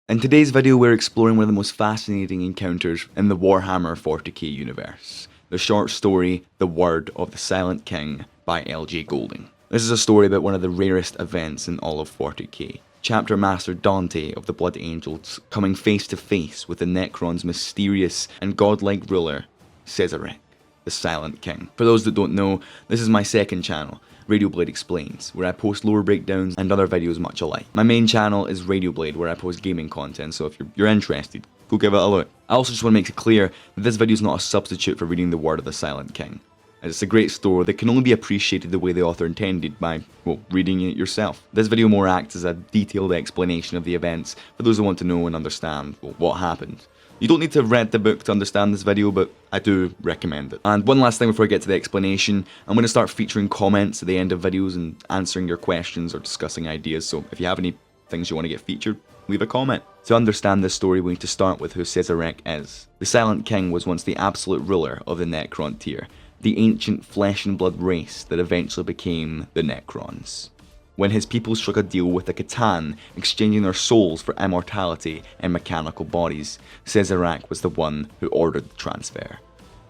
In today's video, we're exploring one of the most fascinating encounters in the Warhammer 40K universe, the short story The Word of the Silent King by L.J. Golding. This is a story about one of the rarest events in all of 40K. Chapter Master Dante of the Blood Angels coming face to face with the Necrons' mysterious and godlike ruler, Szarekh, the Silent King. For those that don't know, this is my second channel, Radio Blade Explains, where I post lore breakdowns and other videos much alike. My main channel is Radio Blade, where I post gaming content, so if you're interested, go give it a look. I also just want to make it clear that this video is not a substitute for reading The Word of the Silent King. It's a great story that can only be appreciated the way the author intended by, well, reading it yourself. This video more acts as a detailed explanation of the events for those who want to know and understand, well, what happened. You don't need to have read the book to understand this video, but I do recommend it. And one last thing before I get to the explanation, I'm going to start featuring comments at the end of videos and answering your questions or discussing ideas, so if you have any things you want to get featured, leave a comment. To understand this story, we need to start with who Szarekh is. The Silent King was once the absolute ruler of the Necron tier, the ancient flesh and blood race that eventually became the Necrons. When his people struck a deal with the Catan, exchanging their souls for immortality in mechanical bodies, Szarekh was the one who ordered the transfer.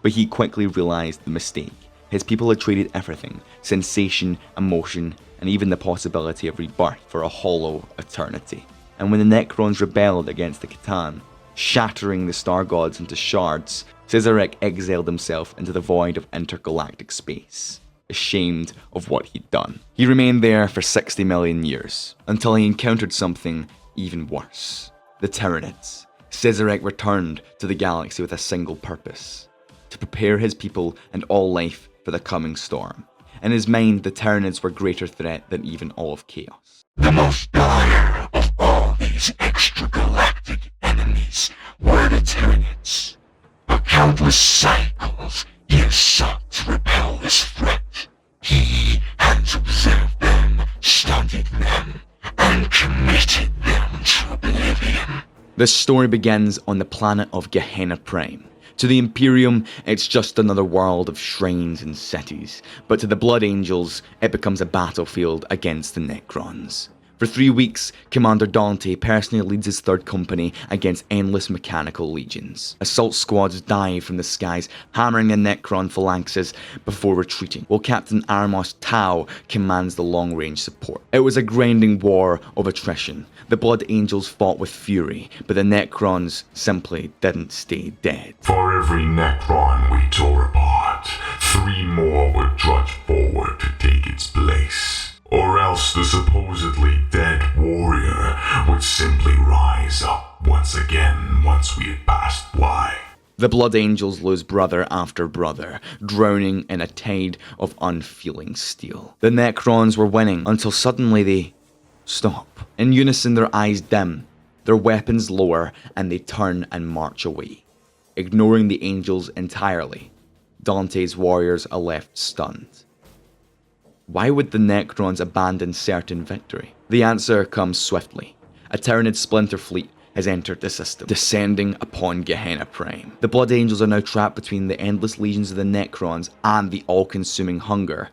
But he quickly realised the mistake. His people had traded everything, sensation, emotion, and even the possibility of rebirth for a hollow eternity. And when the Necrons rebelled against the Catan, shattering the star gods into shards, Szarekh exiled himself into the void of intergalactic space, ashamed of what he'd done. He remained there for 60 million years, until he encountered something even worse. The Tyranid. Szarekh returned to the galaxy with a single purpose: to prepare his people and all life for the coming storm. In his mind, the Tyranid were a greater threat than even all of Chaos. The most dire of all these extragalactic enemies were the Tyranid. For countless cycles, he has sought to repel this threat. He has observed them, studied them, and committed them to oblivion. This story begins on the planet of Gehenna Prime. To the Imperium, it's just another world of shrines and cities, but to the Blood Angels, it becomes a battlefield against the Necrons. For 3 weeks, Commander Dante personally leads his third company against endless mechanical legions. Assault squads dive from the skies, hammering the Necron phalanxes before retreating, while Captain Armos Tau commands the long-range support. It was a grinding war of attrition. The Blood Angels fought with fury, but the Necrons simply didn't stay dead. For every Necron we tore apart, 3 more would trudge forward to take its place. Or else the supposedly dead warrior would simply rise up once again once we had passed by. The Blood Angels lose brother after brother, drowning in a tide of unfeeling steel. The Necrons were winning until suddenly they stop. In unison, their eyes dim, their weapons lower, and they turn and march away, ignoring the Angels entirely. Dante's warriors are left stunned. Why would the Necrons abandon certain victory? The answer comes swiftly. A Tyranid splinter fleet has entered the system, descending upon Gehenna Prime. The Blood Angels are now trapped between the endless legions of the Necrons and the all-consuming hunger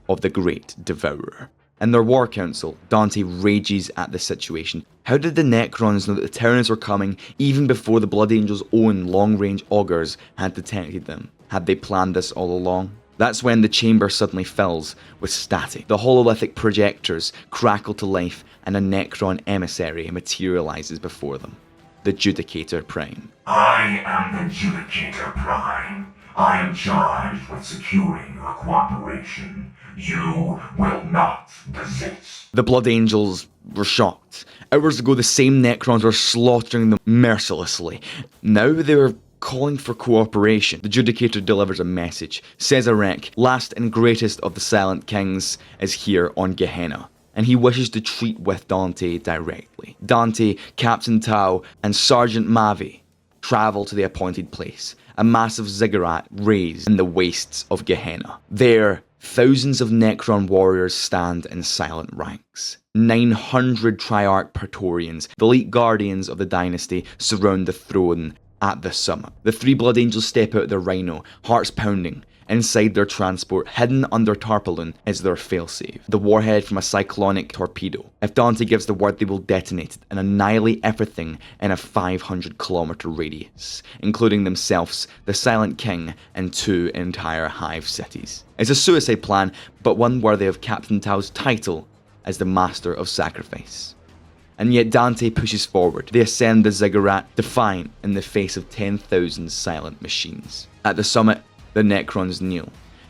of the Great Devourer. In their war council, Dante rages at the situation. How did the Necrons know that the Tyranid were coming even before the Blood Angels' own long-range augurs had detected them? Had they planned this all along? That's when the chamber suddenly fills with static. The hololithic projectors crackle to life and a Necron emissary materializes before them. The Judicator Prime. I am the Judicator Prime. I am charged with securing your cooperation. You will not desist. The Blood Angels were shocked. Hours ago, the same Necrons were slaughtering them mercilessly. Now they were calling for cooperation. The Judicator delivers a message. Szarekh, last and greatest of the Silent Kings, is here on Gehenna, and he wishes to treat with Dante directly. Dante, Captain Tau, and Sergeant Mavi travel to the appointed place, a massive ziggurat raised in the wastes of Gehenna. There, thousands of Necron warriors stand in silent ranks. 900 Triarch Praetorians, the elite guardians of the dynasty, surround the throne at the summit. The 3 Blood Angels step out their rhino, hearts pounding, Inside their transport, hidden under tarpaulin, is their failsafe, the warhead from a cyclonic torpedo. If Dante gives the word, they will detonate it and annihilate everything in a 500-kilometer radius, including themselves, the Silent King, and 2 entire hive cities. It's a suicide plan, but one worthy of Captain Tao's title as the Master of Sacrifice. And yet Dante pushes forward. They ascend the ziggurat, defiant in the face of 10,000 silent machines. At the summit, the Necrons kneel.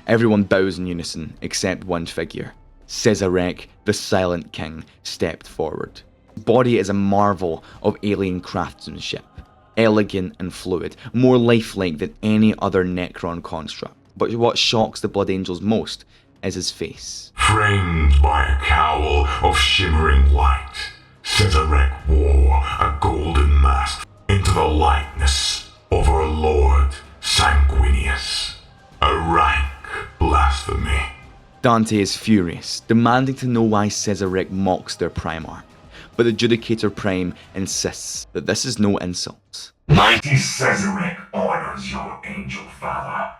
Everyone bows in unison, except one figure. Szarekh, the Silent King, stepped forward. His body is a marvel of alien craftsmanship. Elegant and fluid, more lifelike than any other Necron construct. But what shocks the Blood Angels most is his face. Framed by a cowl of shimmering light, Szarekh wore a golden mask into the likeness of our Lord Sanguinius. A rank blasphemy. Dante is furious, demanding to know why Szarekh mocks their Primarch. But the Judicator Prime insists that this is no insult. Mighty Szarekh honors your angel father,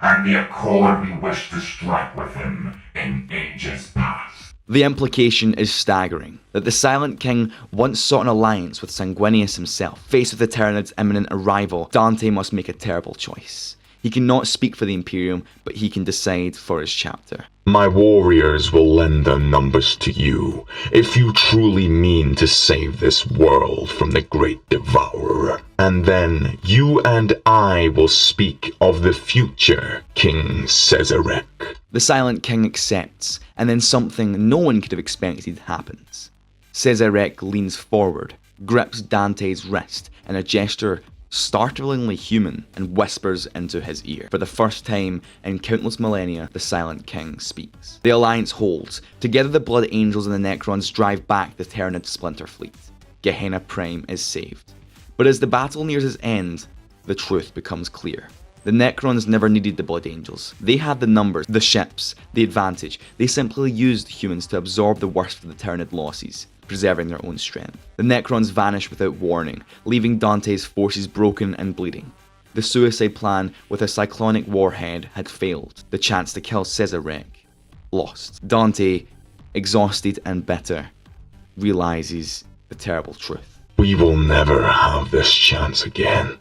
and the accord we wish to strike with him in ages past. The implication is staggering, that the Silent King once sought an alliance with Sanguinius himself. Faced with the Tyranid's imminent arrival, Dante must make a terrible choice. He cannot speak for the Imperium, but he can decide for his chapter. My warriors will lend their numbers to you, if you truly mean to save this world from the Great Devourer. And then you and I will speak of the future King Szarekh. The Silent King accepts, and then something no one could have expected happens. Szarekh leans forward, grips Dante's wrist in a gesture startlingly human, and whispers into his ear. For the first time in countless millennia, the Silent King speaks. The alliance holds. Together the Blood Angels and the Necrons drive back the Tyranid splinter fleet. Gehenna Prime is saved. But as the battle nears its end, the truth becomes clear. The Necrons never needed the Blood Angels. They had the numbers, the ships, the advantage. They simply used humans to absorb the worst of the Tyranid losses, preserving their own strength. The Necrons vanish without warning, leaving Dante's forces broken and bleeding. The suicide plan with a cyclonic warhead had failed. The chance to kill Szarekh, lost. Dante, exhausted and bitter, realizes the terrible truth. We will never have this chance again,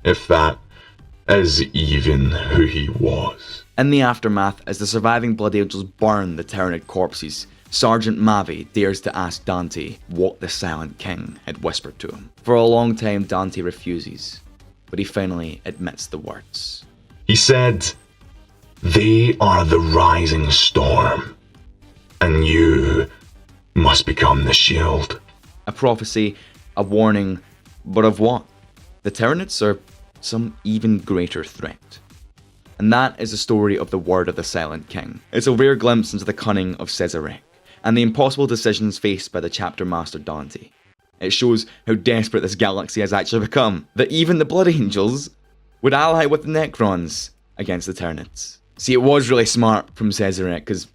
if that is even who he was. In the aftermath, as the surviving Blood Angels burn the Tyranid corpses, Sergeant Mavi dares to ask Dante what the Silent King had whispered to him. For a long time, Dante refuses, but he finally admits the words. He said, "They are the rising storm, and you must become the shield." A prophecy, a warning, but of what? The Tyranids or some even greater threat? And that is the story of the word of the Silent King. It's a rare glimpse into the cunning of Szarekh, and the impossible decisions faced by the chapter master Dante. It shows how desperate this galaxy has actually become, that even the Blood Angels would ally with the Necrons against the Tyranids. See, it was really smart from Szarekh, because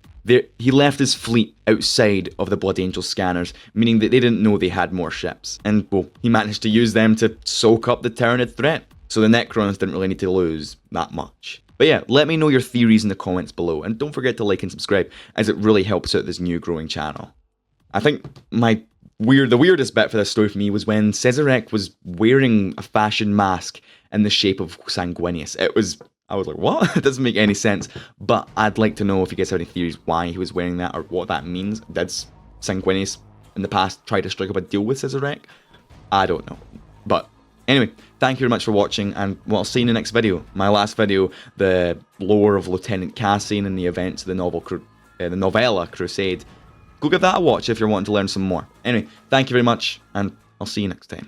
he left his fleet outside of the Blood Angel scanners, meaning that they didn't know they had more ships, and well, he managed to use them to soak up the Tyranid threat, so the Necrons didn't really need to lose that much. But yeah, let me know your theories in the comments below, and don't forget to like and subscribe, as it really helps out this new growing channel. I think the weirdest bit for this story for me was when Szarekh was wearing a fashion mask in the shape of Sanguinius. I was like, what? It doesn't make any sense. But I'd like to know if you guys have any theories why he was wearing that, or what that means. Did Sanguinius in the past try to strike up a deal with Szarekh? I don't know. But anyway, thank you very much for watching, and well, I'll see you in the next video. My last video, the lore of Lieutenant Cassian and the events of the novella Crusade. Go give that a watch if you're wanting to learn some more. Anyway, thank you very much, and I'll see you next time.